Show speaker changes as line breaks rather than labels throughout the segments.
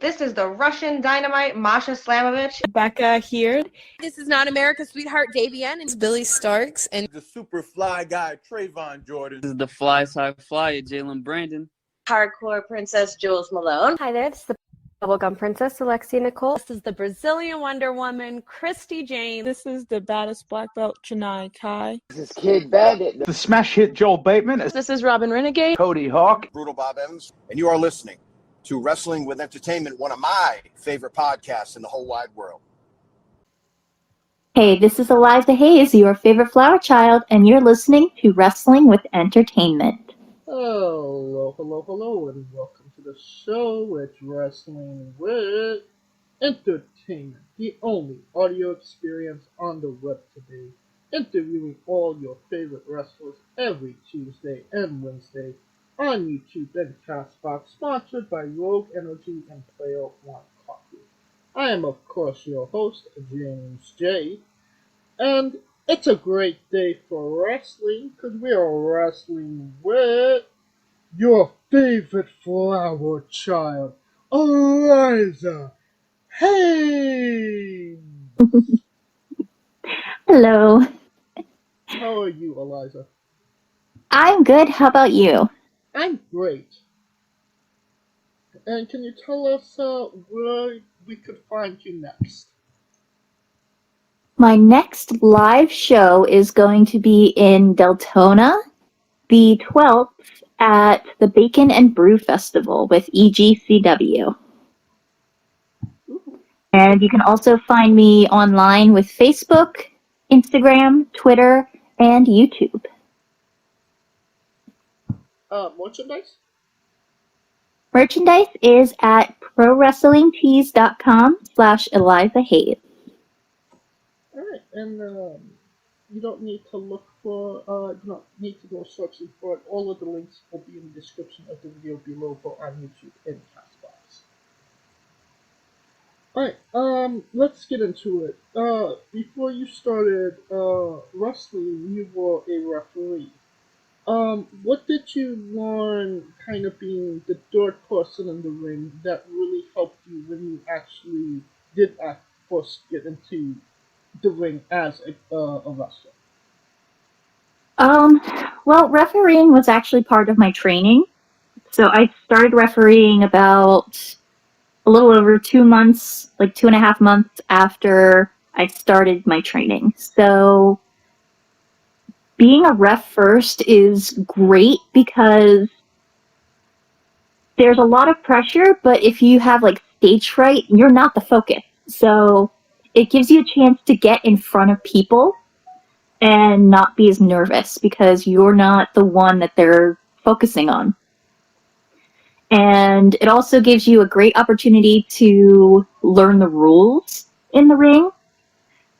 This is the Russian Dynamite, Masha Slamovich.
Becca here.
This is not America's Sweetheart, Davian. And
It's Billy Starks. And
the super fly guy, Trayvon Jordan.
This is the fly side flyer, Jalen Brandon.
Hardcore Princess, Jules Malone.
Hi there, this is the Bubblegum Princess, Alexia Nicole.
This is the Brazilian Wonder Woman, Christy Jane.
This is the baddest black belt, Chennai Kai.
This is Kid Bandit.
The smash hit Joel Bateman.
This is Robin Renegade.
Cody Hawk.
Brutal Bob Evans. And you are listening to Wrestling with Entertainment, one of my favorite podcasts in the whole wide world.
Hey, this is Eliza Haze, your favorite flower child, and you're listening to Wrestling with Entertainment.
Hello, and welcome to the show. It's Wrestling with Entertainment, the only audio experience on the web today, interviewing all your favorite wrestlers every Tuesday and Wednesday on YouTube and Castbox, sponsored by Rogue Energy and Player One Coffee. I am, of course, your host, James J., and it's a great day for wrestling, because we are wrestling with your favorite flower child, Eliza Haze!
Hello.
How are you, Eliza?
I'm good. How about you?
I'm great. And can you tell us where we could find you next?
My next live show is going to be in Deltona, the 12th, at the Bacon and Brew Festival with EGCW. And you can also find me online with Facebook, Instagram, Twitter, and YouTube.
Merchandise?
Merchandise is at prowrestlingtees.com/Eliza Haze.
Alright, and you don't need to look for, you don't need to go searching for it. All of the links will be in the description of the video below, both on YouTube and Castbox. Alright, let's get into it. Before you started wrestling, you were a referee. What did you learn kind of being the third person in the ring that really helped you when you actually did first get into the ring as a wrestler?
Well, refereeing was actually part of my training. So I started refereeing about a little over 2 months, like 2.5 months after I started my training. So being a ref first is great because there's a lot of pressure, but if you have like stage fright, you're not the focus. So it gives you a chance to get in front of people and not be as nervous because you're not the one that they're focusing on. And it also gives you a great opportunity to learn the rules in the ring,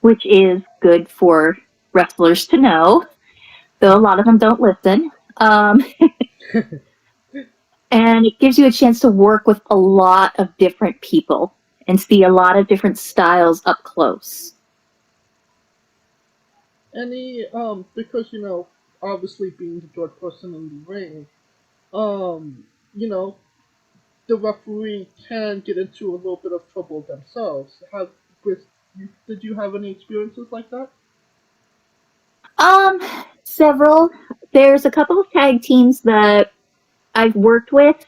which is good for wrestlers to know, though a lot of them don't listen. And it gives you a chance to work with a lot of different people and see a lot of different styles up close.
Any, because, you know, obviously being the third person in the ring, you know, the referee can get into a little bit of trouble themselves. Did you have any experiences like that?
Several. There's a couple of tag teams that I've worked with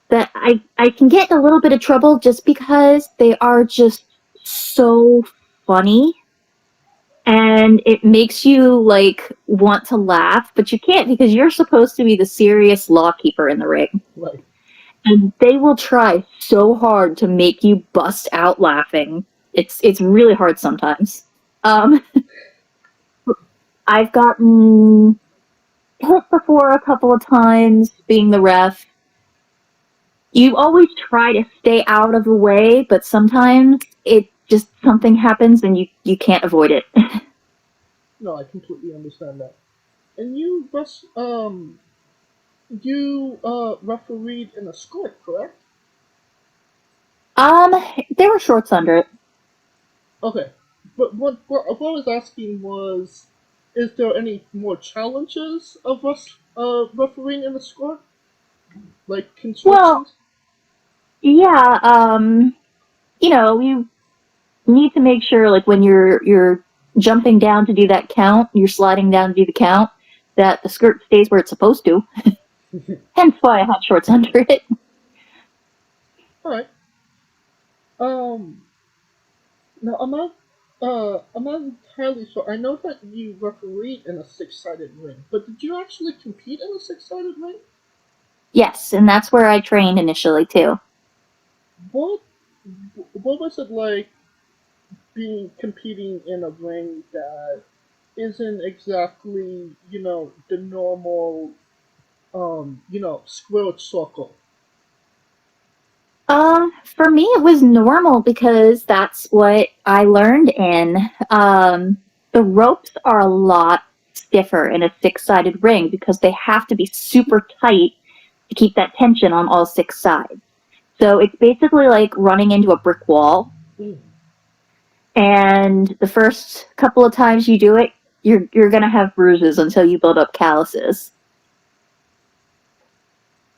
that I can get in a little bit of trouble just because they are just so funny. And it makes you, like, want to laugh, but you can't because you're supposed to be the serious lawkeeper in the ring.
Right.
And they will try so hard to make you bust out laughing. It's really hard sometimes. I've gotten hit before a couple of times being the ref. You always try to stay out of the way, but sometimes it just something happens and you can't avoid it.
No, I completely understand that. And you refereed in a skirt, correct?
There were shorts under it.
Okay, but what I was asking was, is there any more challenges of us refereeing in a skirt? Like constructions?
Yeah, you need to make sure, like, when you're jumping down to do that count, you're sliding down to do the count, that the skirt stays where it's supposed to. Hence why I had shorts under it.
Alright. Now I'm not entirely sure. I know that you refereed in a six-sided ring, but did you actually compete in a six-sided ring?
Yes, and that's where I trained initially, too.
What what was it like being competing in a ring that isn't exactly, the normal squared circle?
For me, it was normal because that's what I learned in. The ropes are a lot stiffer in a six-sided ring because they have to be super tight to keep that tension on all six sides. So it's basically like running into a brick wall. And the first couple of times you do it, you're gonna have bruises until you build up calluses.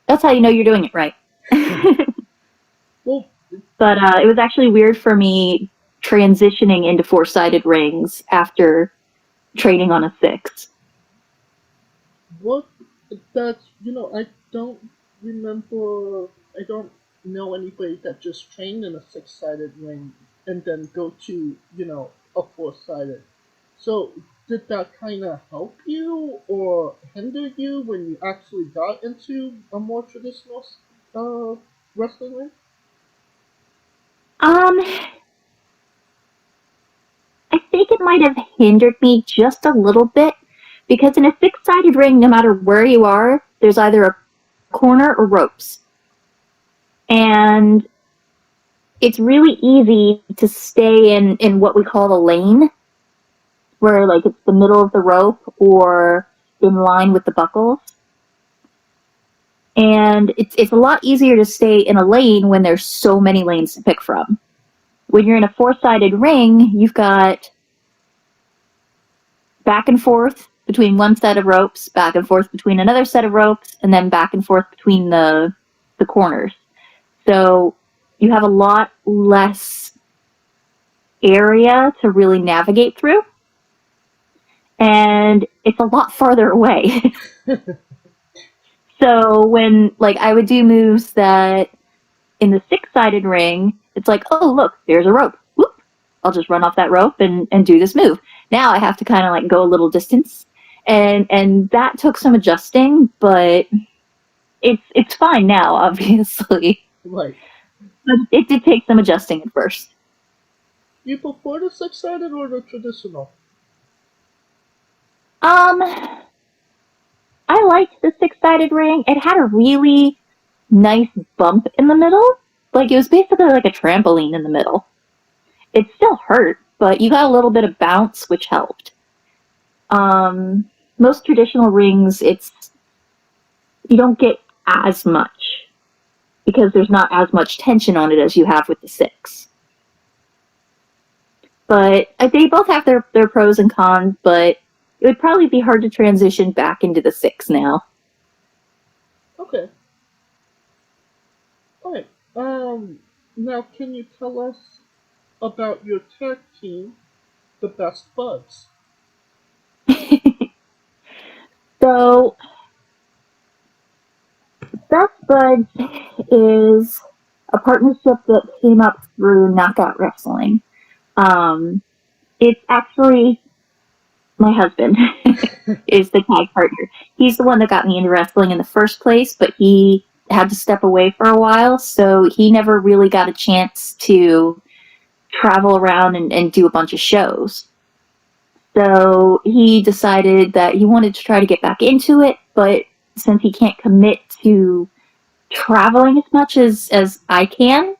That's how you know you're doing it right.
Well,
But it was actually weird for me transitioning into four-sided rings after training on a six.
what that's I don't remember. I don't know anybody that just trained in a six-sided ring and then go to a four-sided. So did that kind of help you or hinder you when you actually got into a more traditional wrestling ring?
Um, I think it might have hindered me just a little bit because in a six-sided ring, no matter where you are, there's either a corner or ropes. And it's really easy to stay in what we call a lane, where like it's the middle of the rope or in line with the buckles. And it's a lot easier to stay in a lane when there's so many lanes to pick from. When you're in a four-sided ring, you've got back and forth between one set of ropes, back and forth between another set of ropes, and then back and forth between the corners. So you have a lot less area to really navigate through. And it's a lot farther away. So when like I would do moves that in the six-sided ring, it's like, oh look, there's a rope. Whoop. I'll just run off that rope and do this move. Now I have to kind of like go a little distance. And that took some adjusting, but it's fine now, obviously.
Right.
But it did take some adjusting at first.
You prefer the six-sided or the traditional?
I liked the six-sided ring. It had a really nice bump in the middle. Like, it was basically like a trampoline in the middle. It still hurt, but you got a little bit of bounce, which helped. Most traditional rings, you don't get as much because there's not as much tension on it as you have with the six. But they both have their pros and cons, but it would probably be hard to transition back into the six now.
Okay. Alright. Now can you tell us about your tag team, the Best Buds?
So, Best Buds is a partnership that came up through Knockout Wrestling. It's actually my husband is the tag partner. He's the one that got me into wrestling in the first place, but he had to step away for a while, so he never really got a chance to travel around and do a bunch of shows. So he decided that he wanted to try to get back into it, but since he can't commit to traveling as much as I can,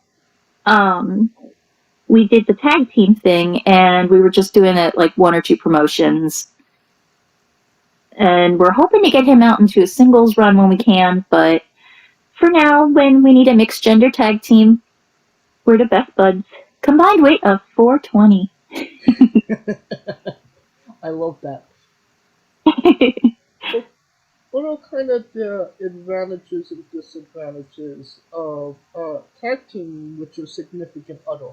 we did the tag team thing, and we were just doing it like one or two promotions. And we're hoping to get him out into a singles run when we can, but for now, when we need a mixed gender tag team, we're the Best Buds. Combined weight of 420.
I love that. what are kind of the advantages and disadvantages of tag teaming with your significant other?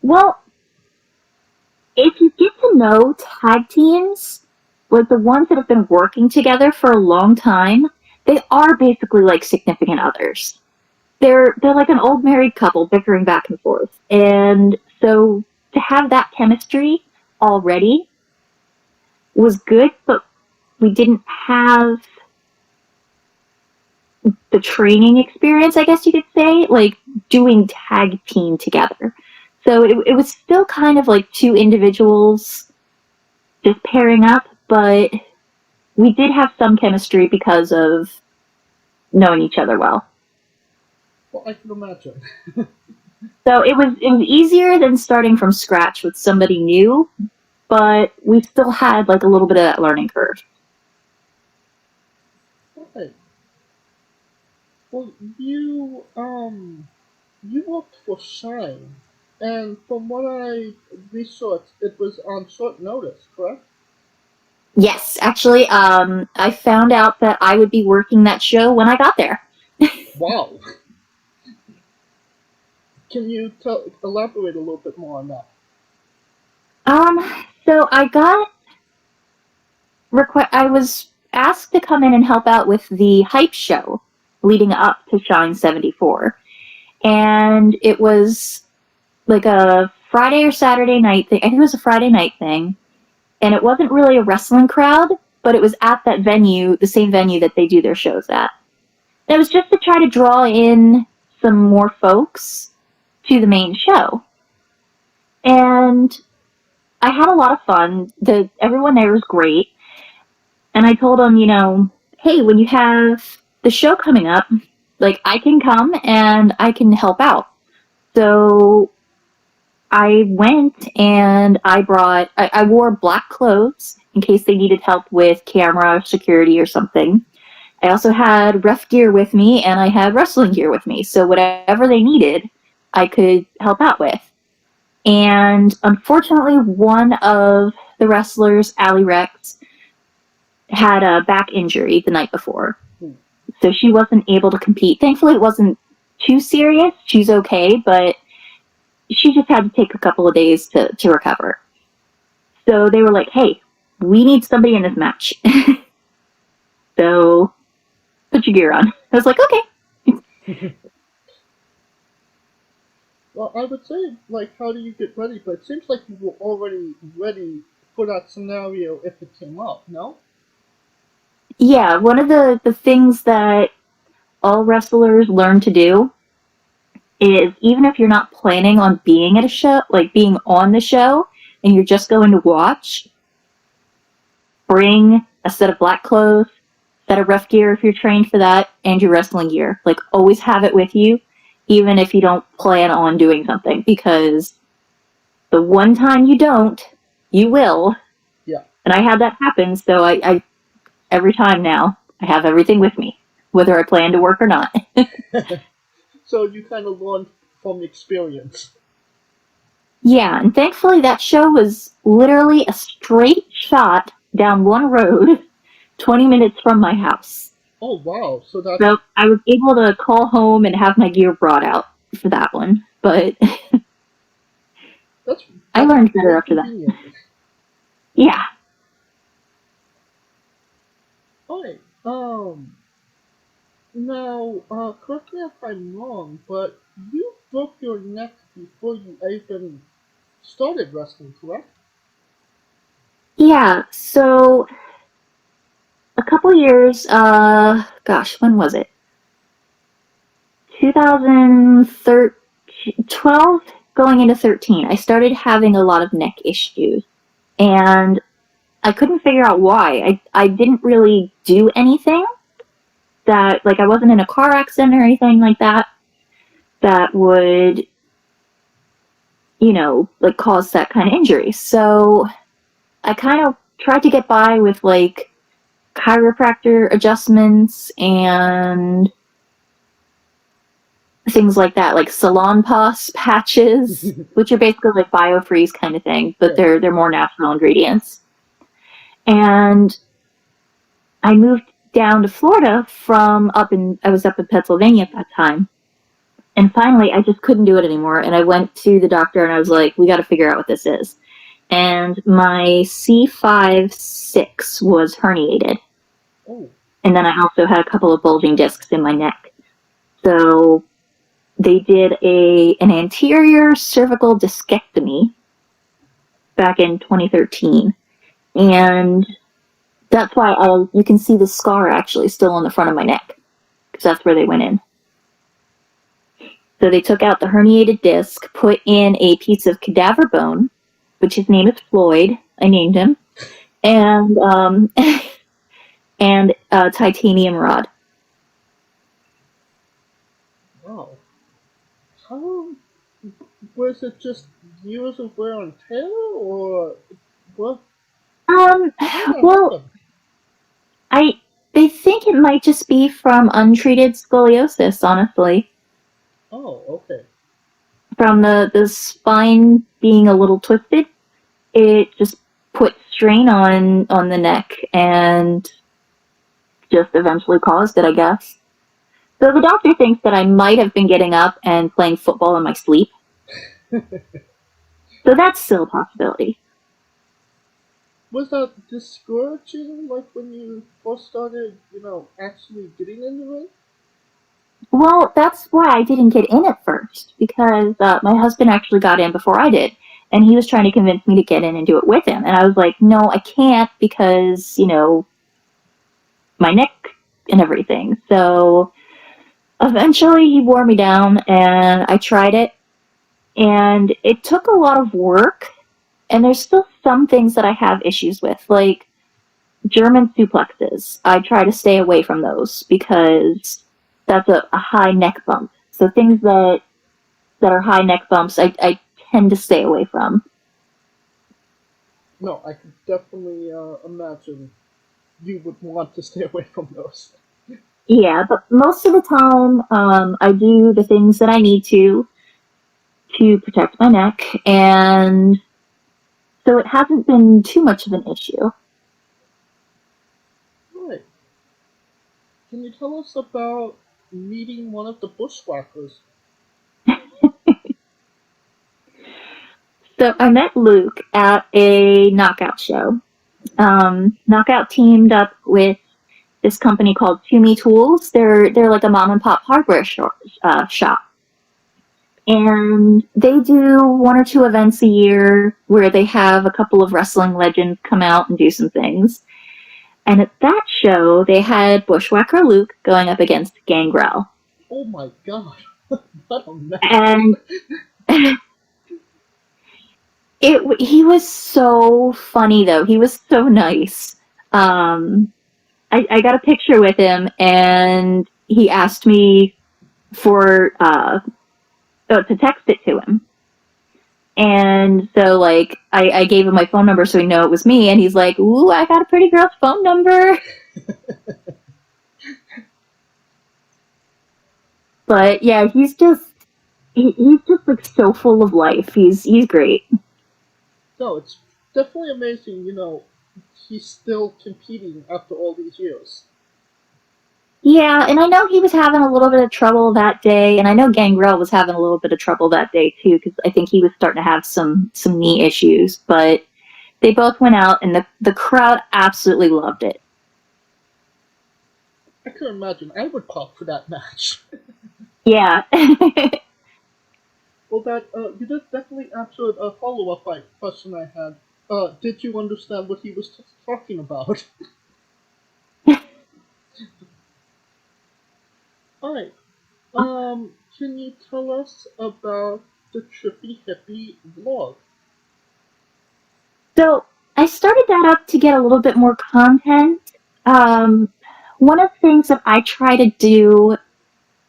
Well, if you get to know tag teams, like the ones that have been working together for a long time, they are basically like significant others. They're like an old married couple bickering back and forth. And so to have that chemistry already was good, but we didn't have the training experience, I guess you could say, like doing tag team together. So it was still kind of like two individuals just pairing up, but we did have some chemistry because of knowing each other well.
Well, I can imagine.
So it was easier than starting from scratch with somebody new, but we still had like a little bit of that learning curve.
Right. Well, you worked for Shine, and from what I researched, it was on short notice, correct?
Yes, actually, I found out that I would be working that show when I got there.
Wow. Can you elaborate a little bit more on that?
So I was asked to come in and help out with the hype show leading up to Shine 74. And it was like a Friday or Saturday night thing. I think it was a Friday night thing. And it wasn't really a wrestling crowd, but it was at that venue, the same venue that they do their shows at. And it was just to try to draw in some more folks to the main show. And I had a lot of fun. Everyone there was great. And I told them, hey, when you have the show coming up, like I can come and I can help out. So I went and I wore black clothes in case they needed help with camera security or something. I also had ref gear with me and I had wrestling gear with me. So whatever they needed, I could help out with. And unfortunately, one of the wrestlers, Allie Rex, had a back injury the night before. So she wasn't able to compete. Thankfully, it wasn't too serious. She's okay, but she just had to take a couple of days to recover. So they were like, hey, we need somebody in this match. So put your gear on. I was like, okay.
Well, I would say, like, how do you get ready? But it seems like you were already ready for that scenario if it came up, no?
Yeah, one of the things that all wrestlers learn to do is even if you're not planning on being at a show, like being on the show, and you're just going to watch, bring a set of black clothes, set of ref gear if you're trained for that, and your wrestling gear. Like, always have it with you, even if you don't plan on doing something, because the one time you don't, you will.
Yeah.
And I had that happen, so I every time now, I have everything with me, whether I plan to work or not.
So you kind of learned from experience.
Yeah, and thankfully that show was literally a straight shot down one road, 20 minutes from my house.
Oh, wow. So
I was able to call home and have my gear brought out for that one, but
that's
I learned better after that. Yeah.
Alright, now, correct me if I'm wrong, but you broke your neck before you even started wrestling, correct?
Yeah, so a couple years, when was it? 2012, going into 13, I started having a lot of neck issues. And I couldn't figure out why. I didn't really do anything that, like, I wasn't in a car accident or anything like that would, like, cause that kind of injury. So I kind of tried to get by with, like, chiropractor adjustments and things like that, like salon pus patches, which are basically like biofreeze kind of thing, but they're more natural ingredients. And I moved down to Florida I was up in Pennsylvania at that time. And finally, I just couldn't do it anymore. And I went to the doctor and I was like, we got to figure out what this is. And my C5-6 was herniated.
Oh.
And then I also had a couple of bulging discs in my neck. So they did an anterior cervical discectomy back in 2013. And that's why you can see the scar actually still on the front of my neck, because that's where they went in. So they took out the herniated disc, put in a piece of cadaver bone, which his name is Floyd. I named him, and and a titanium rod.
Wow. How was it? Just years of wear and tear, or what?
Well, they think it might just be from untreated scoliosis, honestly.
Oh, okay.
From the spine being a little twisted, it just put strain on the neck and just eventually caused it, I guess. So the doctor thinks that I might have been getting up and playing football in my sleep. So that's still a possibility.
Was that discouraging, like when you first started, actually getting in the ring?
Well, that's why I didn't get in at first, because my husband actually got in before I did, and he was trying to convince me to get in and do it with him. And I was like, no, I can't, because, my neck and everything. So eventually he wore me down, and I tried it, and it took a lot of work, and there's still some things that I have issues with, like German suplexes. I try to stay away from those, because that's a high neck bump. So things that are high neck bumps, I tend to stay away from.
No, I could definitely imagine you would want to stay away from those.
Yeah, but most of the time, I do the things that I need to protect my neck, and so it hasn't been too much of an issue.
Right. Can you tell us about meeting one of the bushwhackers?
So I met Luke at a knockout show. Knockout teamed up with this company called Toomey Tools. They're like a mom and pop hardware shop. And they do 1 or 2 events a year where they have a couple of wrestling legends come out and do some things. And at that show, they had Bushwhacker Luke going up against Gangrel.
Oh my god. What a mess.
And he was so funny, though. He was so nice. I got a picture with him, and he asked me to text it to him. And so, I gave him my phone number so he knew it was me, and he's like, ooh, I got a pretty girl's phone number. But, yeah, he's just so full of life. He's great.
No, it's definitely amazing, he's still competing after all these years.
Yeah, and I know he was having a little bit of trouble that day, and I know Gangrel was having a little bit of trouble that day too, because I think he was starting to have some knee issues. But they both went out, and the crowd absolutely loved it.
I can imagine. I would pop for that match.
Yeah.
Well, you did definitely answer a follow-up question I had. Did you understand what he was talking about? Alright. Can you tell us about the Trippy Hippie vlog?
So I started that up to get a little bit more content. One of the things that I try to do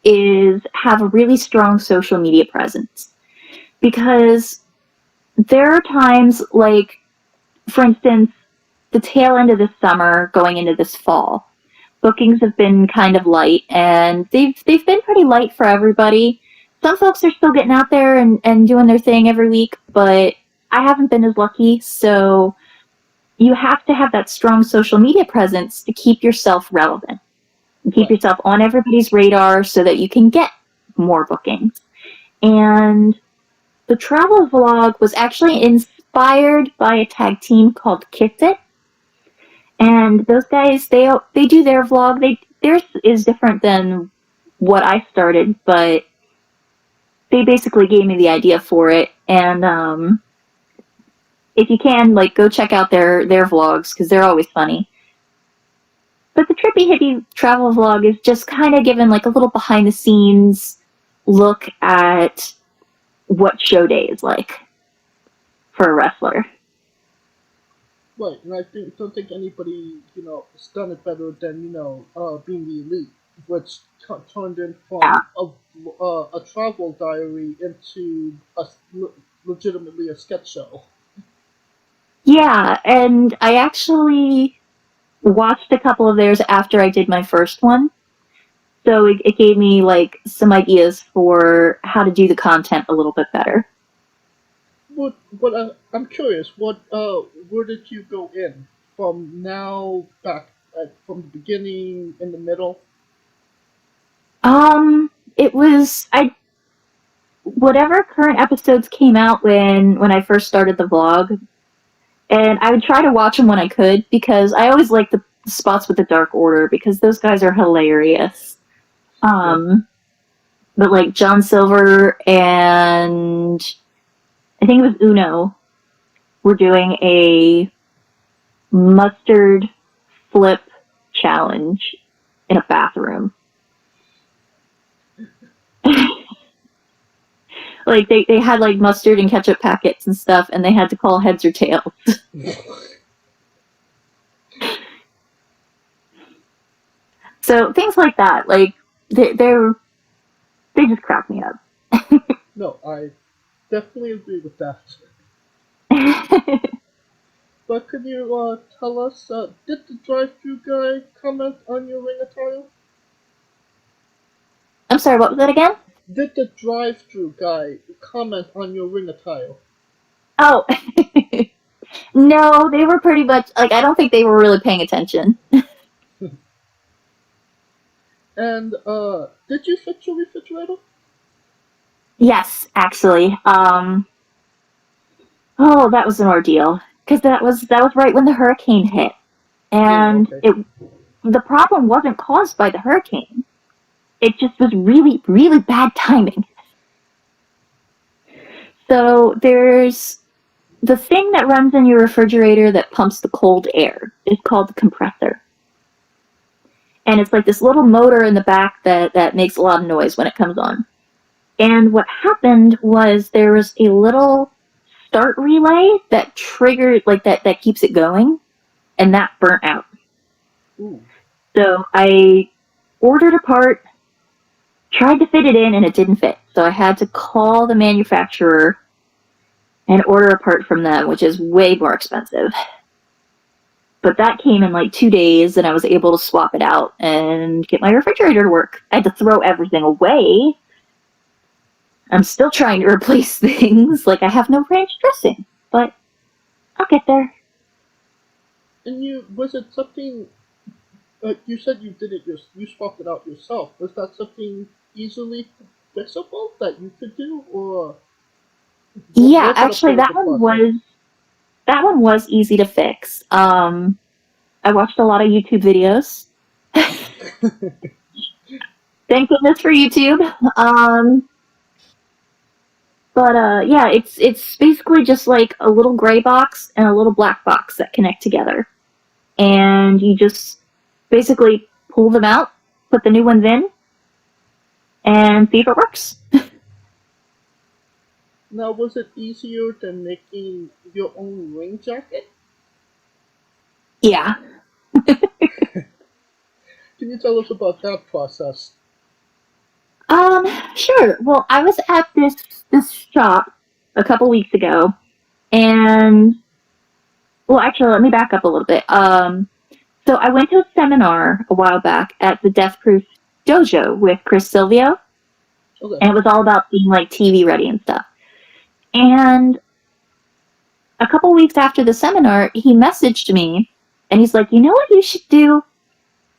is have a really strong social media presence. Because there are times, like, for instance, the tail end of this summer going into this fall, bookings have been kind of light, and they've been pretty light for everybody. some folks are still getting out there and doing their thing every week, but I haven't been as lucky, so you have to have that strong social media presence to keep yourself relevant. And keep yourself on everybody's radar so that you can get more bookings. And the travel vlog was actually inspired by a tag team called Kicked It. And those guys, they do their vlog. Theirs is different than what I started, but they basically gave me the idea for it. And if you can, like, go check out their vlogs, because they're always funny. But the Trippy Hippie travel vlog is just kind of giving, like, a little behind-the-scenes look at what show day is like for a wrestler.
Right, and I don't think anybody, has done it better than, being the Elite, which turned in from a travel diary into legitimately a sketch show.
Yeah, and I actually watched a couple of theirs after I did my first one. So it gave me, like, some ideas for how to do the content a little bit better.
But I'm curious, where did you go in? From now, back, from the beginning, in the middle?
It was, whatever current episodes came out when I first started the vlog, and I would try to watch them when I could, because I always like the spots with the Dark Order, because those guys are hilarious. But like John Silver and I think it was Uno were doing a mustard flip challenge in a bathroom. Like they had like mustard and ketchup packets and stuff, and they had to call heads or tails. So things like that, like they just crack me up.
No, I definitely agree with that. But could you tell us, did the drive-thru guy comment on your ring attire?
I'm sorry, what was that again?
Did the drive-thru guy comment on your ring attire?
Oh, no, they were pretty much, like, I don't think they were really paying attention.
And, did you fix your refrigerator?
Yes, actually. Oh, that was an ordeal. Because that was right when the hurricane hit. And the problem wasn't caused by the hurricane. It just was really, really bad timing. So there's the thing that runs in your refrigerator that pumps the cold air. It's called the compressor. And it's like this little motor in the back that makes a lot of noise when it comes on. And what happened was there was a little start relay that triggered, like that keeps it going, and that burnt out.
Ooh.
So I ordered a part, tried to fit it in, and it didn't fit. So I had to call the manufacturer and order a part from them, which is way more expensive. But that came in like 2 days, and I was able to swap it out and get my refrigerator to work. I had to throw everything away. I'm still trying to replace things, like I have no ranch dressing, but I'll get there.
And was it something, you said you did it, you swapped it out yourself. Was that something easily fixable that you could do, or?
Yeah, actually that one was easy to fix. I watched a lot of YouTube videos. Thank goodness for YouTube. But yeah, it's basically just like a little gray box and a little black box that connect together. And you just basically pull them out, put the new ones in, and see if it works.
Now, was it easier than making your own ring jacket?
Yeah.
Can you tell us about that process?
Sure. Well, I was at this shop a couple weeks ago, and well, actually, let me back up a little bit. So I went to a seminar a while back at the Death Proof Dojo with Chris Silvio.
Okay.
And it was all about being like TV ready and stuff. And a couple weeks after the seminar, he messaged me and he's like, you know what you should do?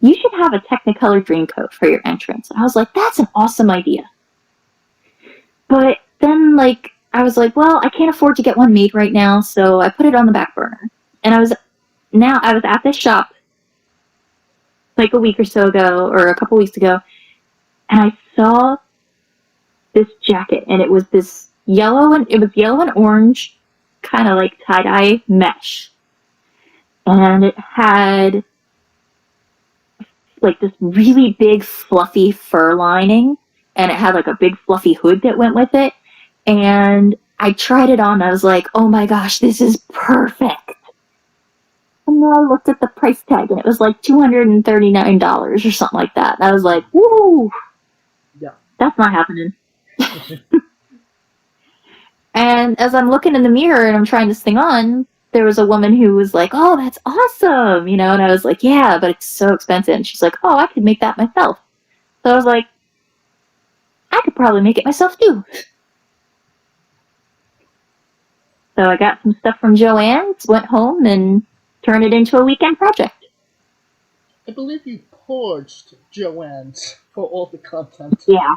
You should have a Technicolor Dreamcoat for your entrance. And I was like, that's an awesome idea. But then, like, I was like, well, I can't afford to get one made right now, so I put it on the back burner. And I was at this shop like a week or so ago, or a couple weeks ago, and I saw this jacket, and it was yellow and orange, kind of like tie-dye mesh. And it had like this really big fluffy fur lining, and it had like a big fluffy hood that went with it. And I tried it on, and I was like, oh my gosh, this is perfect. And then I looked at the price tag, and it was like $239 or something like that. And I was like, woo!
Yeah.
That's not happening. And as I'm looking in the mirror and I'm trying this thing on, there was a woman who was like, oh, that's awesome, and I was like, yeah, but it's so expensive. And she's like, oh, I could make that myself. So I was like, I could probably make it myself too. So I got some stuff from Joann's, went home, and turned it into a weekend project.
I believe you purged Joann's for all the content.
Yeah.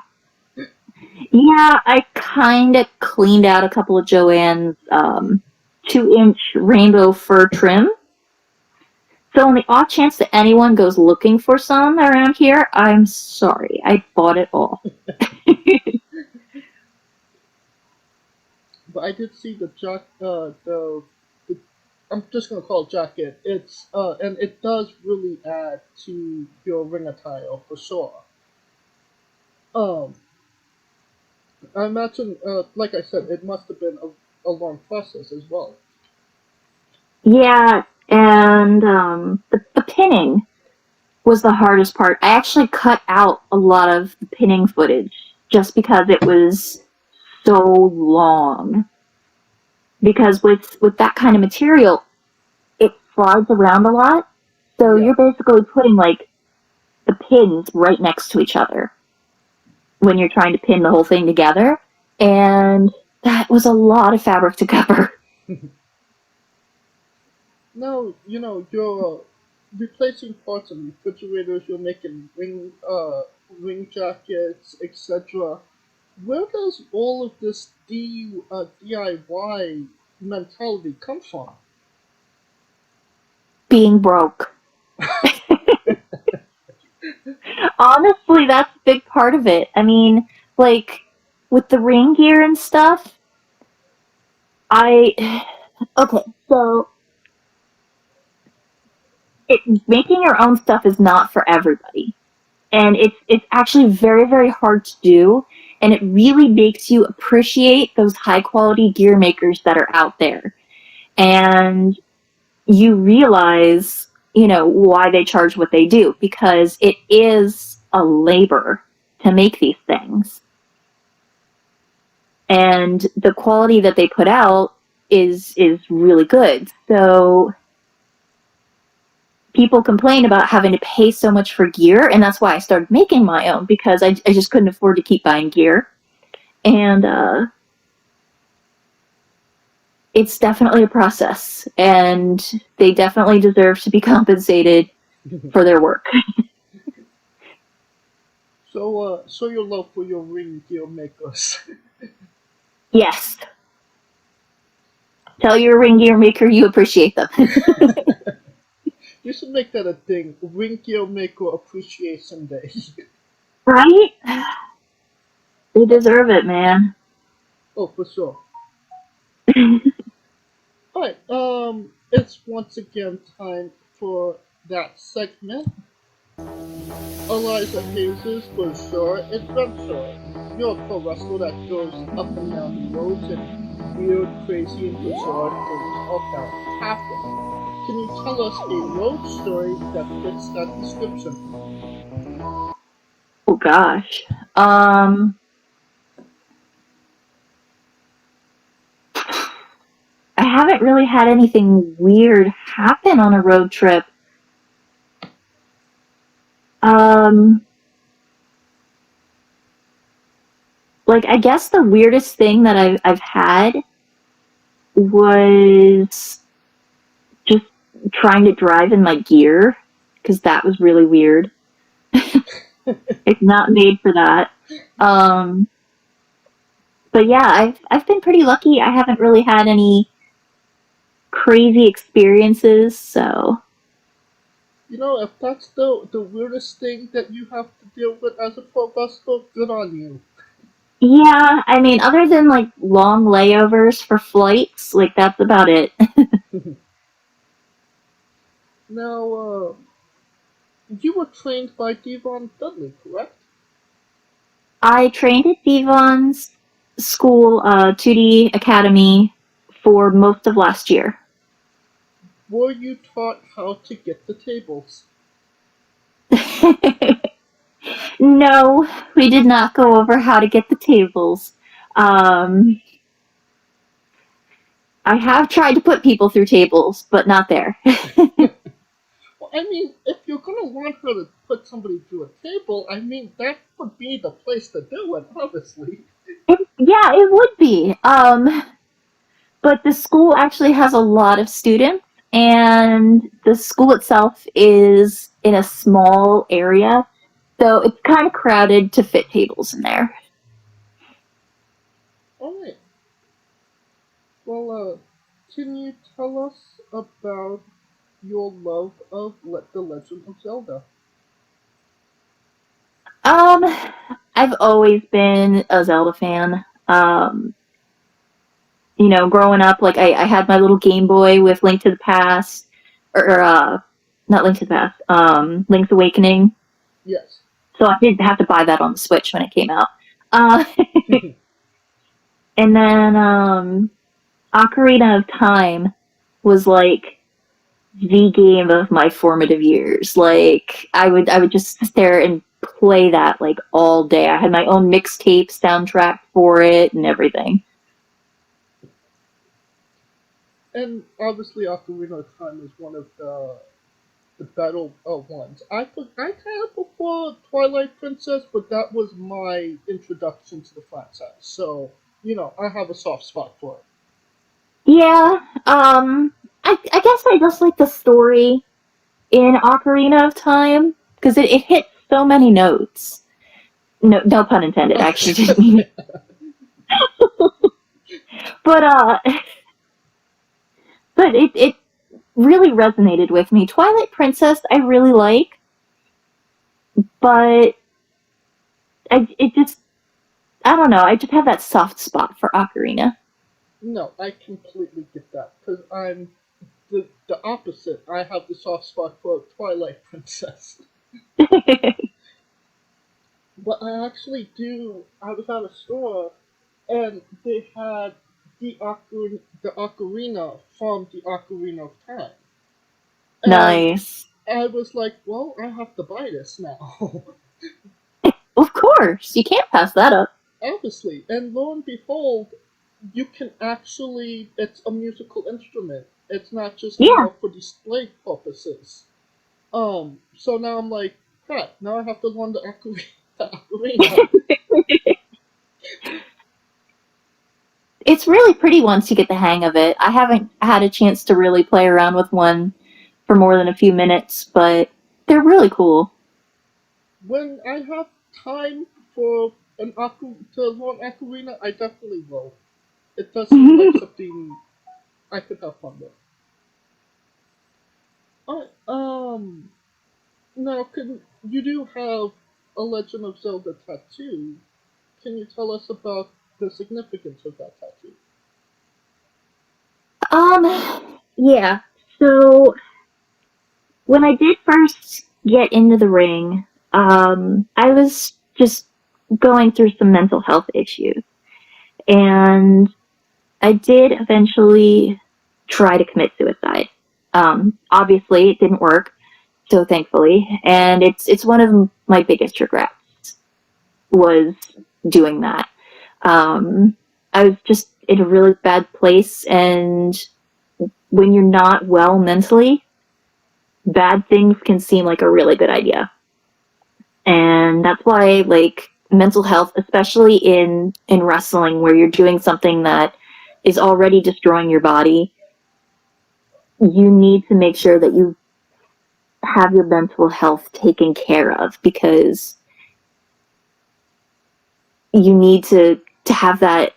Yeah, I kind of cleaned out a couple of Joann's 2-inch rainbow fur trim. So on the off chance that anyone goes looking for some around here, I'm sorry. I bought it all.
But I did see the I'm just gonna call it jacket. It's and it does really add to your ring attire for sure. I imagine, like I said, it must have been a long process as well.
Yeah, and the pinning was the hardest part. I actually cut out a lot of the pinning footage just because it was so long. Because with that kind of material, it slides around a lot. So you're basically putting like the pins right next to each other when you're trying to pin the whole thing together. And that was a lot of fabric to cover.
Now, you're replacing parts of refrigerators, you're making ring jackets, etc. Where does all of this DIY mentality come from?
Being broke. Honestly, that's a big part of it. I mean, like, with the ring gear and stuff, okay, so making your own stuff is not for everybody. And it's actually very, very hard to do, and it really makes you appreciate those high-quality gear makers that are out there. And you realize, why they charge what they do, because it is a labor to make these things. And the quality that they put out is really good. So people complain about having to pay so much for gear, and that's why I started making my own, because I just couldn't afford to keep buying gear. And it's definitely a process, and they definitely deserve to be compensated for their work.
So your love for your ring gear makers.
Yes. Tell your ring gear maker you appreciate them.
You should make that a thing. Ring gear maker appreciation day.
Right? They deserve it, man.
Oh, for sure. Alright, it's once again time for that segment. Eliza Haze's For Sure Adventure. You're a pro wrestler that goes up and down the roads and weird, crazy, and bizarre things are bound to happen. Can you tell us a road story that fits that description?
Oh gosh. I haven't really had anything weird happen on a road trip. like, I guess the weirdest thing that I've had was just trying to drive in my gear, because that was really weird. It's not made for that. But yeah, I've been pretty lucky. I haven't really had any crazy experiences, so.
You know, if that's the weirdest thing that you have to deal with as a pro wrestler, good on you.
Yeah, I mean, other than like long layovers for flights, like that's about it.
Now, you were trained by Devon Dudley, correct?
I trained at Devon's school, 2D Academy, for most of last year.
Were you taught how to get the tables?
No, we did not go over how to get the tables. I have tried to put people through tables, but not there.
Well, I mean, if you're gonna want her to put somebody through a table, I mean, that would be the place to do it, obviously.
Yeah, it would be. But the school actually has a lot of students, and the school itself is in a small area, so it's kind of crowded to fit tables in there.
Alright. Well, can you tell us about your love of The Legend of Zelda?
I've always been a Zelda fan. You know, growing up, like, I had my little Game Boy with Link to the Past, or not Link to the Past, Link's Awakening.
Yes.
So I did have to buy that on the Switch when it came out. And then, Ocarina of Time was, like, the game of my formative years. Like, I would just sit there and play that, like, all day. I had my own mixtape soundtrack for it and everything.
And obviously, Ocarina of Time is one of the better ones. I kind of prefer Twilight Princess, but that was my introduction to the franchise. So, you know, I have a soft spot for it.
Yeah, I guess I just like the story in Ocarina of Time, because it hit so many notes. No pun intended, actually didn't mean it. But it really resonated with me. Twilight Princess I really like, but I don't know, I just have that soft spot for Ocarina.
No, I completely get that, because I'm the opposite. I have the soft spot for Twilight Princess. But I actually do. I was at a store, and they had the ocarina from the Ocarina of Time. And
Nice.
I was like, well, I have to buy this now.
Of course, you can't pass that up.
Obviously, and lo and behold, you can actually. It's a musical instrument. It's not just for display purposes. So now I'm like, crap. Now I have to learn the ocarina.
It's really pretty once you get the hang of it. I haven't had a chance to really play around with one for more than a few minutes, but they're really cool.
When I have time for to learn ocarina, I definitely will. It does seem like something I could have fun with. Now, you do have a Legend of Zelda tattoo. Can you tell us about the significance of that tattoo?
Yeah. So when I did first get into the ring, I was just going through some mental health issues. And I did eventually try to commit suicide. Obviously, it didn't work, so thankfully. And it's one of my biggest regrets was doing that. I was just in a really bad place, and when you're not well mentally, bad things can seem like a really good idea. And that's why, like, mental health, especially in wrestling, where you're doing something that is already destroying your body. You need to make sure that you have your mental health taken care of, because you need to have that.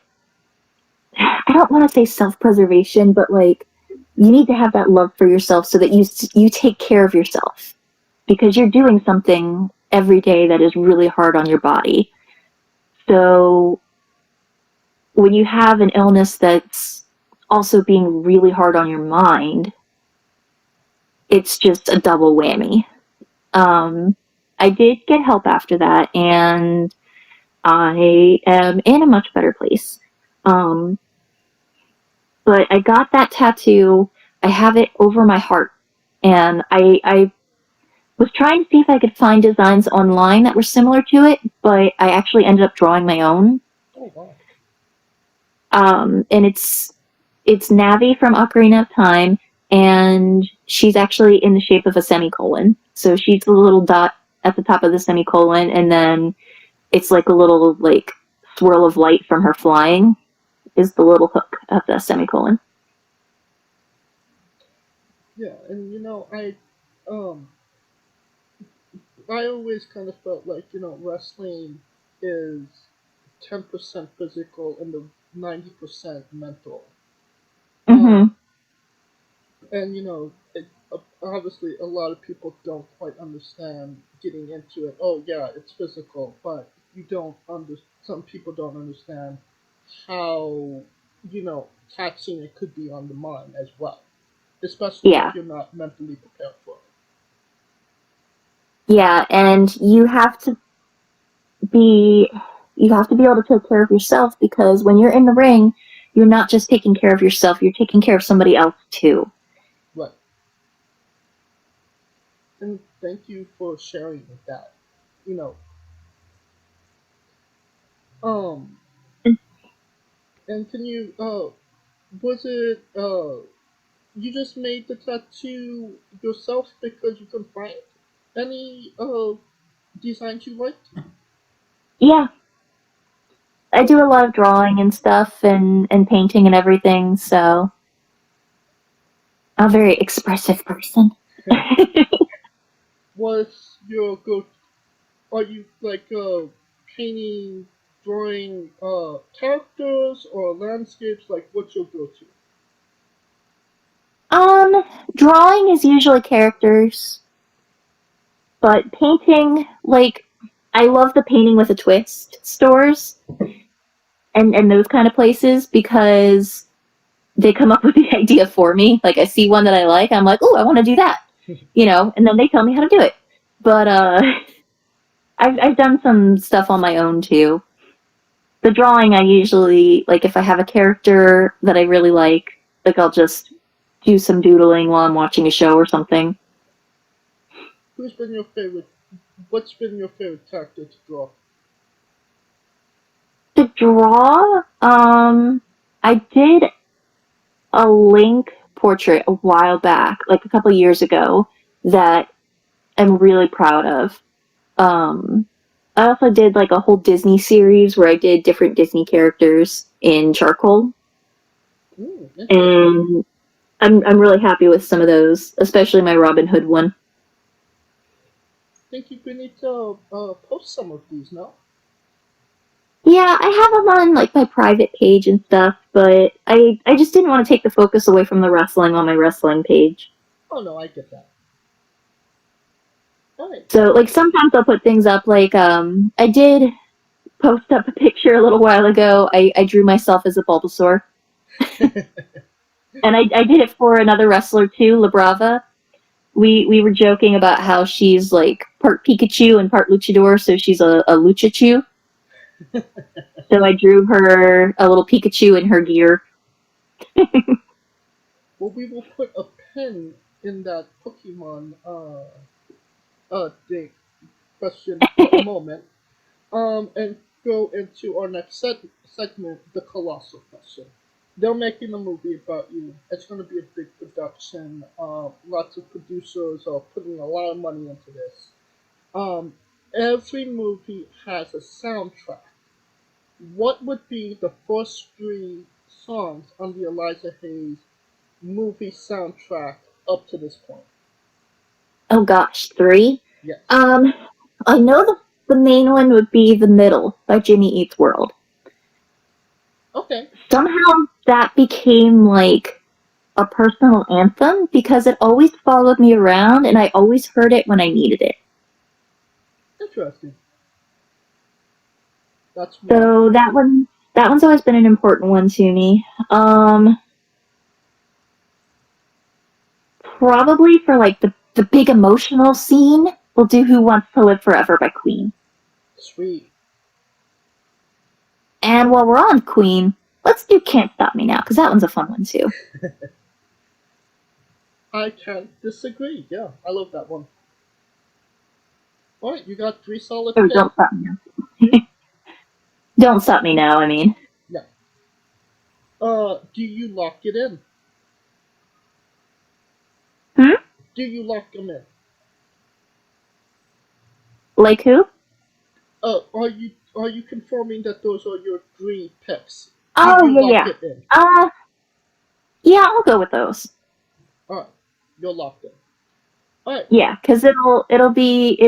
I don't want to say self-preservation, but like, you need to have that love for yourself so that you take care of yourself, because you're doing something every day that is really hard on your body. So when you have an illness that's also being really hard on your mind, it's just a double whammy. I did get help after that, and I am in a much better place. But I got that tattoo. I have it over my heart, and I was trying to see if I could find designs online that were similar to it, but I actually ended up drawing my own.
Oh wow.
And it's Navi from Ocarina of Time, and she's actually in the shape of a semicolon. So she's the little dot at the top of the semicolon, and then it's like a little like swirl of light from her flying is the little hook of the semicolon.
Yeah, and I always kind of felt like, wrestling is 10% physical and the 90% mental.
Mm-hmm.
And obviously a lot of people don't quite understand getting into it. Oh yeah, it's physical, but you don't some people don't understand how, taxing it could be on the mind as well, especially
Yeah.
if you're not mentally prepared for it.
Yeah, and you have to be able to take care of yourself, because when you're in the ring, you're not just taking care of yourself, you're taking care of somebody else too.
Right. And thank you for sharing with that. You know, um, and can you, was it, you just made the tattoo yourself because you couldn't find any, designs you liked?
Yeah, I do a lot of drawing and stuff, and painting and everything, so I'm a very expressive person.
What's your go? Are you like painting, drawing characters or landscapes? Like, what's your go-to?
Drawing is usually characters, but painting, like, I love the painting with a twist stores and those kind of places, because they come up with the idea for me. Like, I see one that I like, I'm like, oh, I want to do that, and then they tell me how to do it. But I've done some stuff on my own too. The drawing, I usually, like, if I have a character that I really like, I'll just do some doodling while I'm watching a show or something.
Who's been your favorite? What's been your favorite character to draw?
To draw, I did a Link portrait a while back, like a couple years ago, that I'm really proud of. I also did like a whole Disney series where I did different Disney characters in charcoal, and I'm really happy with some of those, especially my Robin Hood one.
I think you could need to post some of these, no?
Yeah, I have them on like my private page and stuff, but I just didn't want to take the focus away from the wrestling on my wrestling page.
Oh no, I get that. Alright.
So like sometimes I'll put things up, like I did post up a picture a little while ago. I drew myself as a Bulbasaur. And I did it for another wrestler too, La Brava. We were joking about how she's like part Pikachu and part Luchador, so she's a Luchachu. So I drew her a little Pikachu in her gear.
Well, we will put a pin in that Pokemon thing question for a moment. And go into our next segment, the colossal question. They're making a movie about you. It's going to be a big production. Lots of producers are putting a lot of money into this. every movie has a soundtrack. What would be the first three songs on the Eliza Haze movie soundtrack up to this point?
Oh gosh, three.
Yes.
I know the main one would be The Middle by Jimmy Eats World.
Okay.
Somehow that became like a personal anthem because it always followed me around and I always heard it when I needed it.
Interesting. That's one.
So that one's always been an important one to me. Probably for like the big emotional scene, we'll do Who Wants to Live Forever by Queen.
Sweet.
And while we're on Queen, let's do Can't Stop Me Now, because that one's a fun one too.
I can't disagree. Yeah, I love that one. Alright, you got three solid
Oh,
picks.
Don't Stop Me Now. Don't Stop Me Now, I mean.
Yeah. Do you lock it in? Do you lock them in?
Like who?
Are you confirming that those are your three picks?
Oh,
Do you lock
yeah.
it in?
Yeah, I'll go with those.
Alright, you're locked in. Alright.
Yeah, because it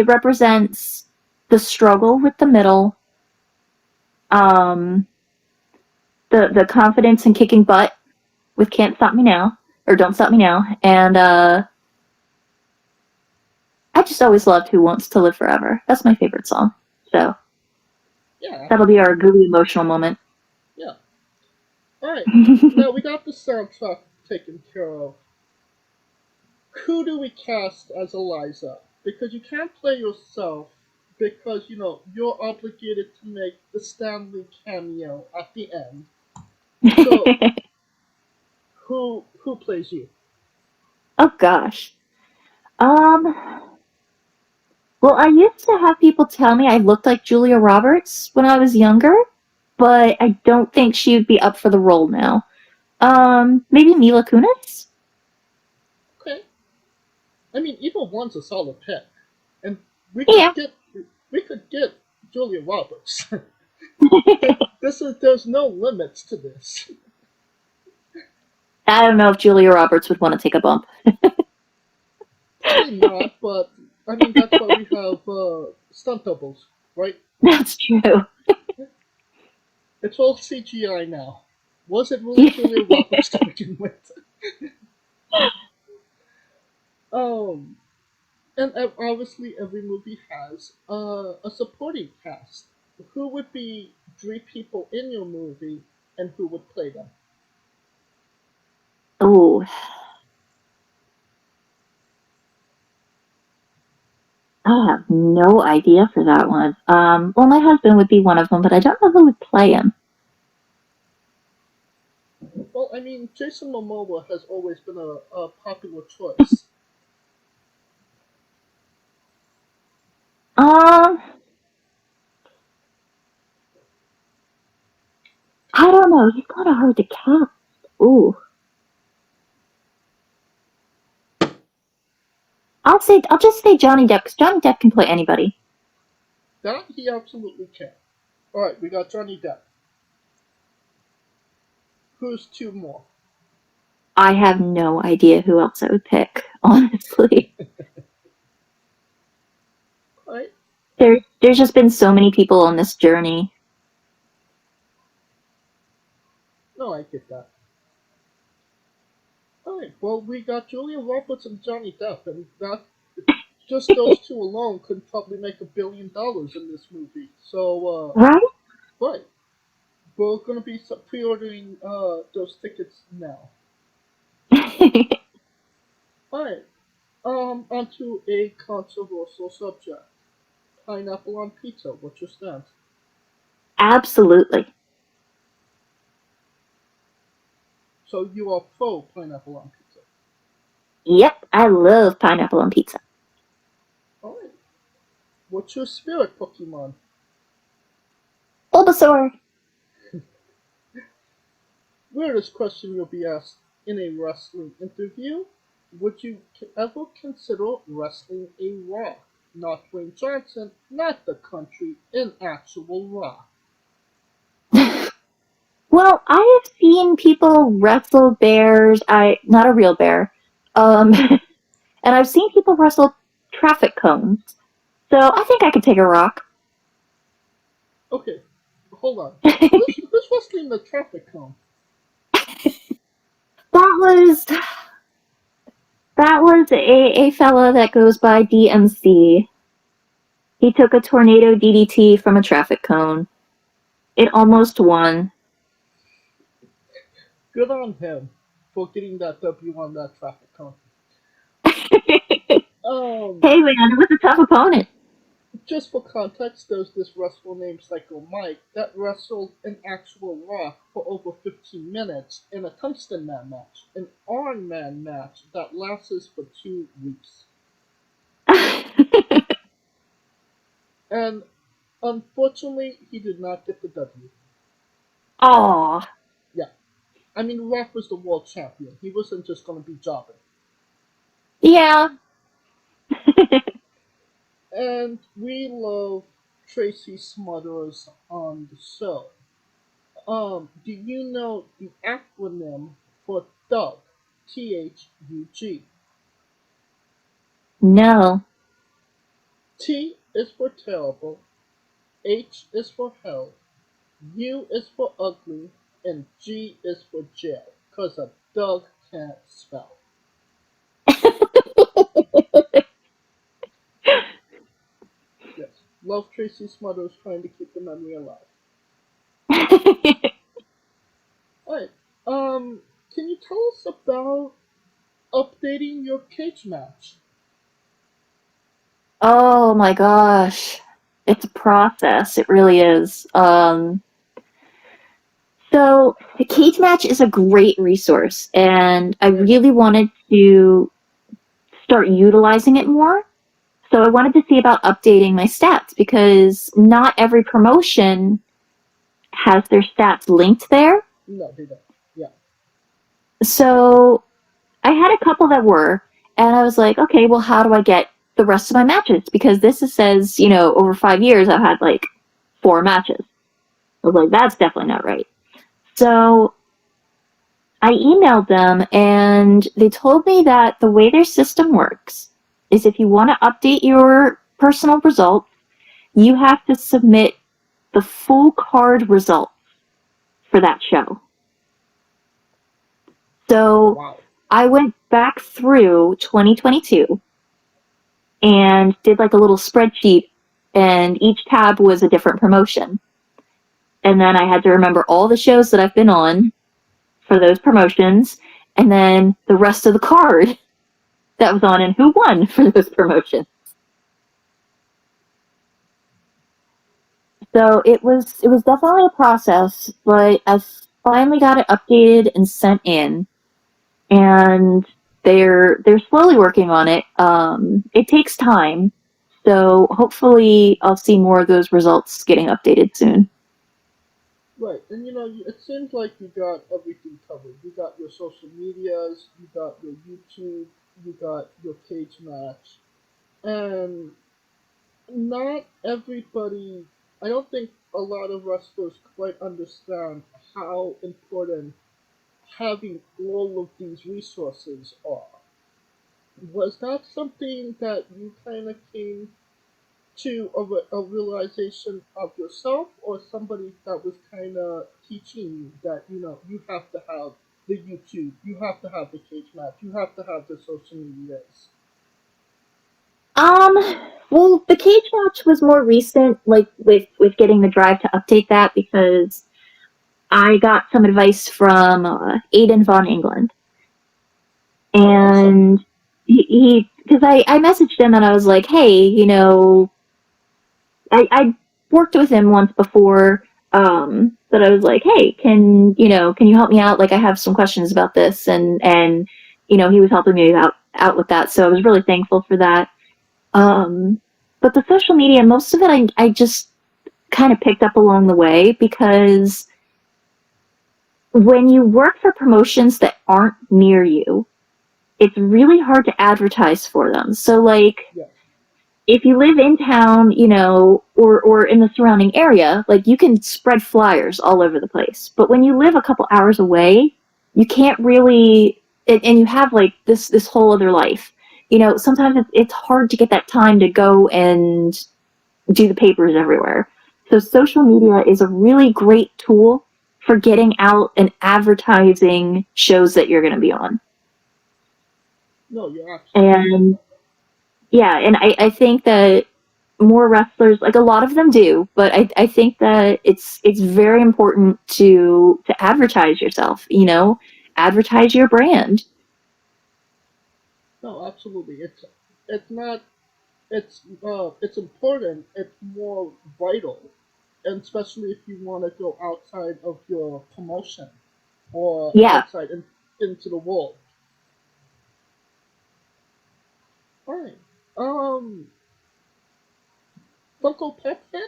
represents the struggle with the middle, the confidence in kicking butt with Can't Stop Me Now, or Don't Stop Me Now, and I just always loved Who Wants to Live Forever. That's my favorite song. So
Yeah.
that'll be our gooey emotional moment.
Yeah. Alright, now we got the soundtrack taken care of. Who do we cast as Eliza? Because you can't play yourself because, you're obligated to make the Stanley cameo at the end. So, who plays you?
Oh gosh. Well, I used to have people tell me I looked like Julia Roberts when I was younger, but I don't think she would be up for the role now. Maybe Mila Kunis?
Okay. I mean, either one's a solid pick. And we
Yeah.
could get Julia Roberts. There's no limits to this.
I don't know if Julia Roberts would want to take a bump.
Probably not, but I mean that's why we have stunt doubles, right?
That's true.
It's all CGI now. Was it really Julia Roberts to begin with? And obviously every movie has a supporting cast. Who would be three people in your movie, and who would play them?
Oh. I have no idea for that one. Well, my husband would be one of them, but I don't know who would play him.
Well, I mean, Jason Momoa has always been a popular choice.
I don't know. He's kind of hard to cast. Ooh. I'll just say Johnny Depp, because Johnny Depp can play anybody.
That he absolutely can. Alright, we got Johnny Depp. Who's two more?
I have no idea who else I would pick, honestly.
Alright.
There's just been so many people on this journey.
No, I get that. Alright, well, we got Julia Roberts and Johnny Depp, and that just those two alone could probably make $1 billion in this movie. So,
Right?
right. We're gonna be pre-ordering those tickets now. Alright, onto a controversial subject. Pineapple on pizza, what's your stance?
Absolutely.
So you are pro pineapple on pizza?
Yep, I love pineapple on pizza.
Alright. What's your spirit Pokemon?
Bulbasaur.
Weirdest question you'll be asked in a wrestling interview. Would you ever consider wrestling a Raw? not Dwayne Johnson, not the country, an actual rock.
Well, I have seen people wrestle bears. Not a real bear. And I've seen people wrestle traffic cones. So I think I could take a rock.
Okay, hold on. Who's wrestling the traffic cone?
That was a fella that goes by DMC. He took a tornado DDT from a traffic cone. It almost won.
Good on him for getting that W on that traffic cone.
Hey man, it was a tough opponent.
Just for context, there's this wrestler named Psycho Mike that wrestled an actual rock for over 15 minutes in a Tungsten Man match, an Iron Man match that lasts for 2 weeks. And unfortunately, he did not get the W.
Aww.
Yeah. I mean, Rock was the world champion. He wasn't just going to be jobbing.
Yeah.
And we love Tracy Smothers on the show. Do you know the acronym for Thug? THUG.
No.
T is for terrible, H is for hell, U is for ugly, and G is for jail, because a Doug can't spell. Yes, love Tracy Smothers trying to keep the memory alive. Alright, can you tell us about updating your cage match?
Oh my gosh. It's a process. It really is. So the cage match is a great resource, and I really wanted to start utilizing it more. So I wanted to see about updating my stats, because not every promotion has their stats linked there.
No, they don't. Yeah.
So I had a couple that were, and I was like, okay, well, how do I get the rest of my matches? Because this says, over 5 years, I've had like 4 matches. I was like, that's definitely not right. So I emailed them, and they told me that the way their system works is if you want to update your personal results, you have to submit the full card results for that show. So
Wow.
I went back through 2022 and did like a little spreadsheet, and each tab was a different promotion. And then I had to remember all the shows that I've been on for those promotions, and then the rest of the card that was on and who won for those promotions. So it was definitely a process, but I finally got it updated and sent in, and they're slowly working on it. It takes time, so hopefully I'll see more of those results getting updated soon.
Right, and it seems like you got everything covered. You got your social medias, you got your YouTube, you got your cage match, and not everybody, I don't think a lot of wrestlers quite understand how important having all of these resources are. Was that something that you kind of came to a realization of yourself, or somebody that was kind of teaching you that you have to have the YouTube, you have to have the cage match, you have to have the social medias?
Well, the cage match was more recent, like with getting the drive to update that, because I got some advice from Aiden Von England, and because I messaged him and I was like, hey, I worked with him once before, but I was like, hey, can you help me out? Like, I have some questions about this, and he was helping me out with that, so I was really thankful for that. But the social media, most of it, I just kind of picked up along the way, because when you work for promotions that aren't near you, it's really hard to advertise for them. So, like,
Yeah.
if you live in town, or in the surrounding area, like, you can spread flyers all over the place. But when you live a couple hours away, you can't really, and you have like this whole other life. Sometimes it's hard to get that time to go and do the papers everywhere. So social media is a really great tool for getting out and advertising shows that you're going to be on.
No, you're absolutely.
And yeah, and I think that more wrestlers, like, a lot of them do, but I think that it's very important to advertise yourself, advertise your brand.
No, absolutely. It's not. It's important. It's more vital, and especially if you want to go outside of your promotion or
Yeah.
outside into the world. All right. Funko Pop fan?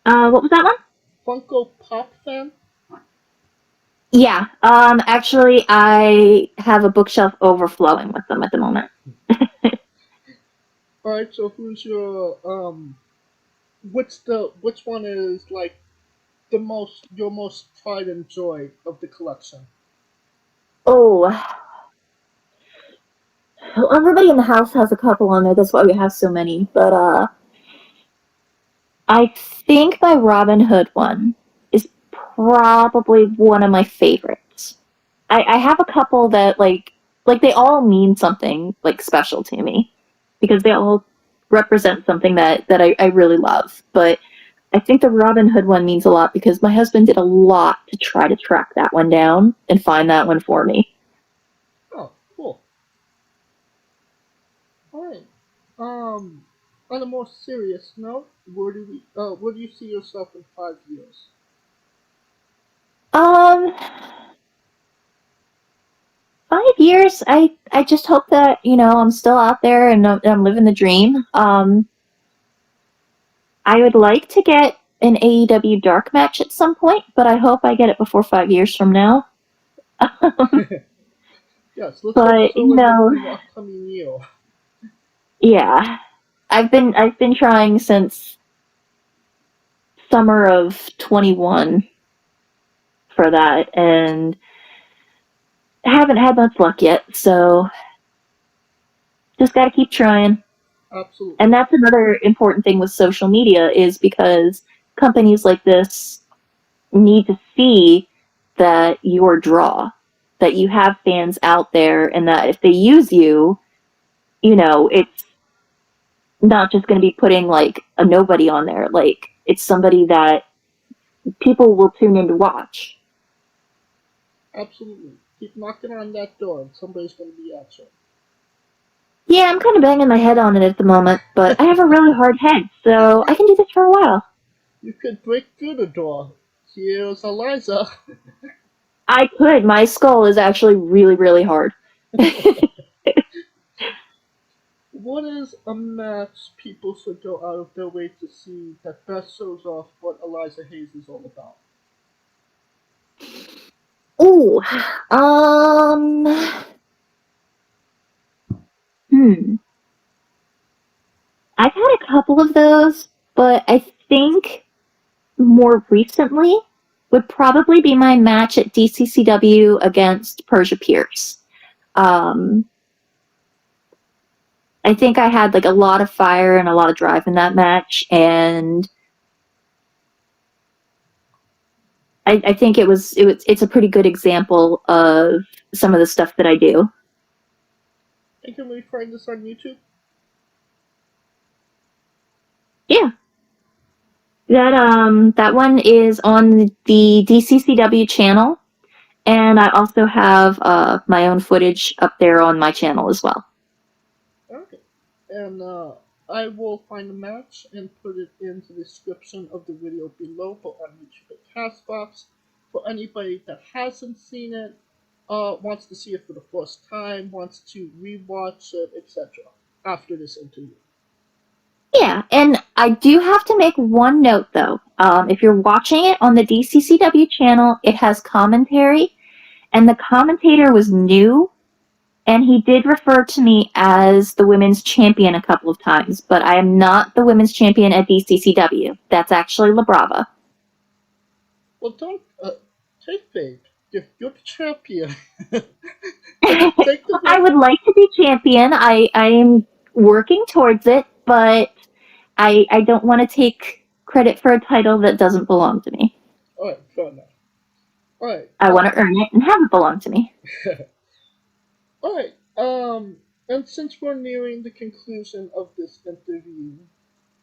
What was that one?
Funko Pop fan?
Yeah. Actually, I have a bookshelf overflowing with them at the moment.
All right. So who's your which one is like your most pride and joy of the collection?
Oh, well, everybody in the house has a couple on there. That's why we have so many. But I think my Robin Hood one is probably one of my favorites. I have a couple that like they all mean something like special to me because they all represent something that I really love. But I think the Robin Hood one means a lot because my husband did a lot to try to track that one down and find that one for me.
Oh, cool. All right. On a more serious note, where do you see yourself in 5 years?
5 years, I just hope that, I'm still out there and I'm living the dream. I would like to get an AEW dark match at some point, but I hope I get it before 5 years from now.
Yes, let's
But,
hope so in the upcoming year.
Yeah. I've been trying since summer of 21 for that, and I haven't had much luck yet, so just gotta keep trying.
Absolutely.
And that's another important thing with social media is because companies like this need to see that you're a draw, that you have fans out there, and that if they use you, it's not just going to be putting like a nobody on there. Like, it's somebody that people will tune in to watch.
Absolutely. Keep knocking on that door and somebody's going to be at you.
Yeah, I'm kind of banging my head on it at the moment, but I have a really hard head, so I can do this for a while.
You could break through the door. Here's Eliza.
I could. My skull is actually really, really hard.
What is a match people should go out of their way to see that best shows off what Eliza Haze is all about?
Ooh, I've had a couple of those, but I think more recently would probably be my match at DCCW against Persia Pierce. I think I had like a lot of fire and a lot of drive in that match, and I think it's a pretty good example of some of the stuff that I do.
And can we find this on YouTube?
Yeah. That one is on the DCCW channel, and I also have my own footage up there on my channel as well.
Okay. And I will find the match and put it in the description of the video below, but on YouTube and Castbox. For anybody that hasn't seen it, wants to see it for the first time, wants to rewatch it, etc. after this interview.
Yeah, and I do have to make one note though. If you're watching it on the DCCW channel, it has commentary, and the commentator was new, And he did refer to me as the women's champion a couple of times, but I am not the women's champion at BCCW. That's actually La Brava.
Well, don't take babe. You're the champion. Take the
I would like to be champion. I am working towards it, but I don't want to take credit for a title that doesn't belong to me.
Alright, fair enough. Alright.
I want to earn it and have it belong to me.
Alright, and since we're nearing the conclusion of this interview,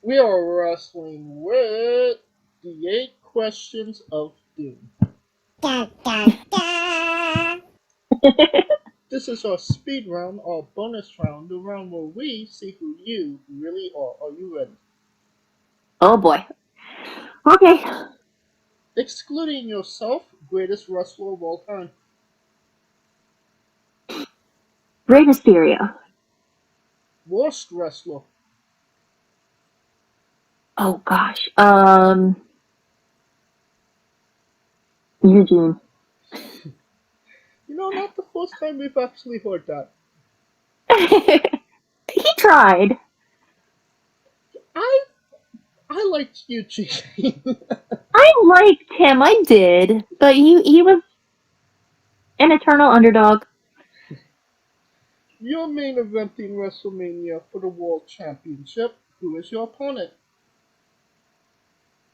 we are wrestling with the 8 questions of doom. This is our speed round, our bonus round, the round where we see who you really are. Are you ready?
Oh boy. Okay.
Excluding yourself, greatest wrestler of all time.
Rey Mysterio.
Worst wrestler.
Oh gosh. Eugene.
You know, not the first time we've actually heard that.
He tried.
I liked Eugene.
I liked him, I did. But he was an eternal underdog.
You're main eventing WrestleMania for the World Championship. Who is your opponent?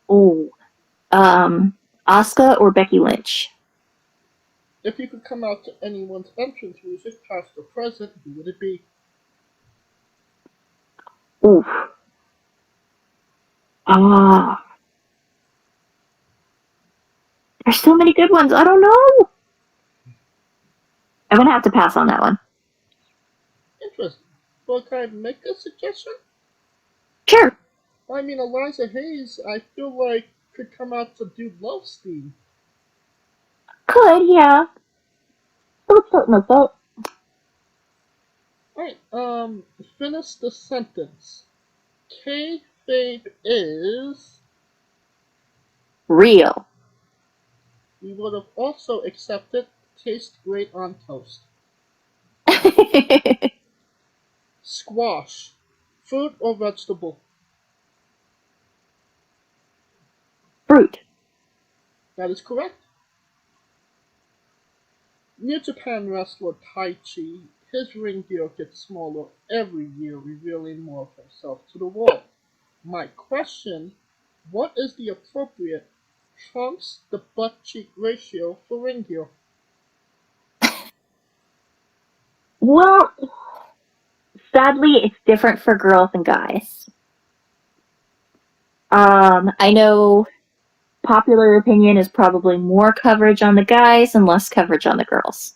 Oh. Asuka or Becky Lynch?
If you could come out to anyone's entrance music, past or present, who would it be?
Oof. Ah. There's so many good ones. I don't know. I'm gonna have to pass on that one.
Interesting. Well, can I make a suggestion?
Sure.
I mean, Eliza Haze, I feel like, could come out to do Love's theme.
Could, yeah. Let's start with that.
Alright, finish the sentence. Kayfabe is...
Real.
We would have also accepted taste great on toast. Squash. Fruit or vegetable?
Fruit.
That is correct. New Japan wrestler Taichi, his ring gear gets smaller every year, revealing more of himself to the world. My question, what is the appropriate trunks to butt cheek ratio for ring gear?
Well, sadly, it's different for girls and guys. I know popular opinion is probably more coverage on the guys and less coverage on the girls.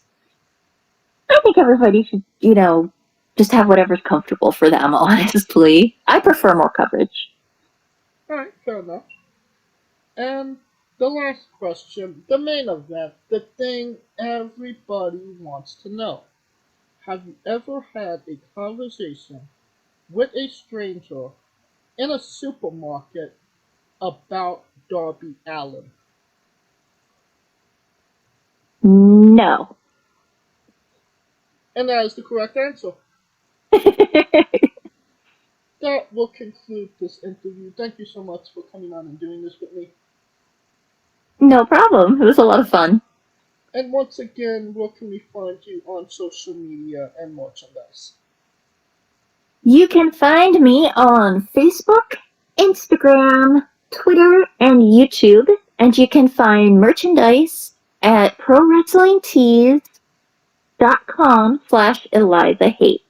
I think everybody should, just have whatever's comfortable for them, honestly. I prefer more coverage.
Alright, fair enough. And the last question, the main event, the thing everybody wants to know. Have you ever had a conversation with a stranger in a supermarket about Darby Allin?
No.
And that is the correct answer. That will conclude this interview. Thank you so much for coming on and doing this with me.
No problem. It was a lot of fun.
And once again, where can we find you on social media and merchandise?
You can find me on Facebook, Instagram, Twitter, and YouTube. And you can find merchandise at prowrestlingtees.com/Eliza Haze.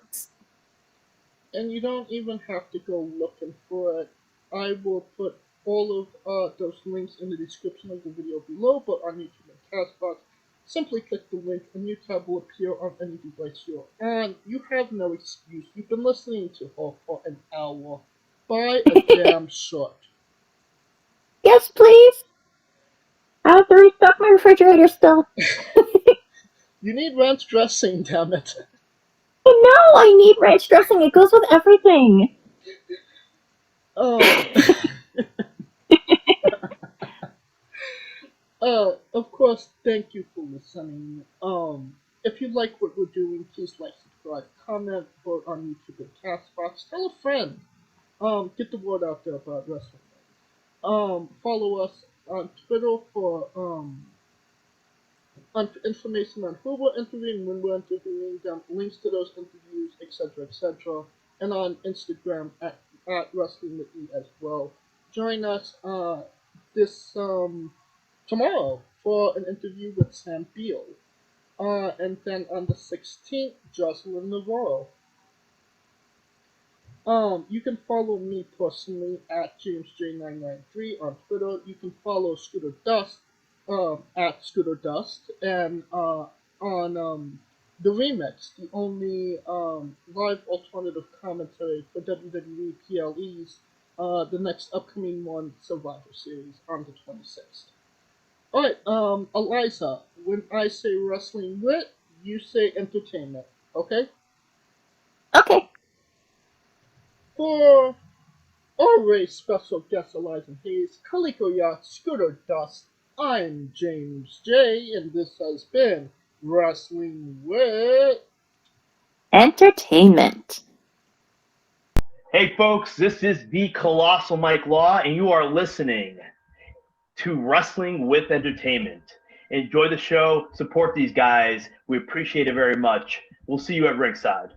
And you don't even have to go looking for it. I will put all of those links in the description of the video below, but on YouTube and Castbox, simply click the link. A new tab will appear on any device you're on. You have no excuse. You've been listening to her for an hour. Buy a damn shirt.
Yes, please. I have to restock my refrigerator still.
You need ranch dressing, damn it.
No, I need ranch dressing. It goes with everything.
Oh. Of course, thank you for listening. If you like what we're doing, please like, subscribe, comment, vote on YouTube and Castbox. Tell a friend. Get the word out there about wrestling. Follow us on Twitter for information on who we're interviewing, when we're interviewing them, links to those interviews, etc., etc., and on Instagram at Wrestling with E as well. Join us this tomorrow for an interview with Sam Beal. And then on the 16th, Jocelyn Navarro. You can follow me personally at JamesJ993 on Twitter. You can follow Scooter Dust at Scooter Dust, and on the Remix, the only live alternative commentary for WWE PLEs, the next upcoming one, Survivor Series, on the 26th. Alright, Eliza, when I say wrestling wit, you say entertainment, okay?
Okay.
For always special guest Eliza Haze, Kaliko Yacht, Scooter Dust, I'm James J, and this has been Wrestling with
Entertainment.
Hey folks, this is the Colossal Mike Law, and you are listening to Wrestling with Entertainment. Enjoy the show, support these guys. We appreciate it very much. We'll see you at ringside.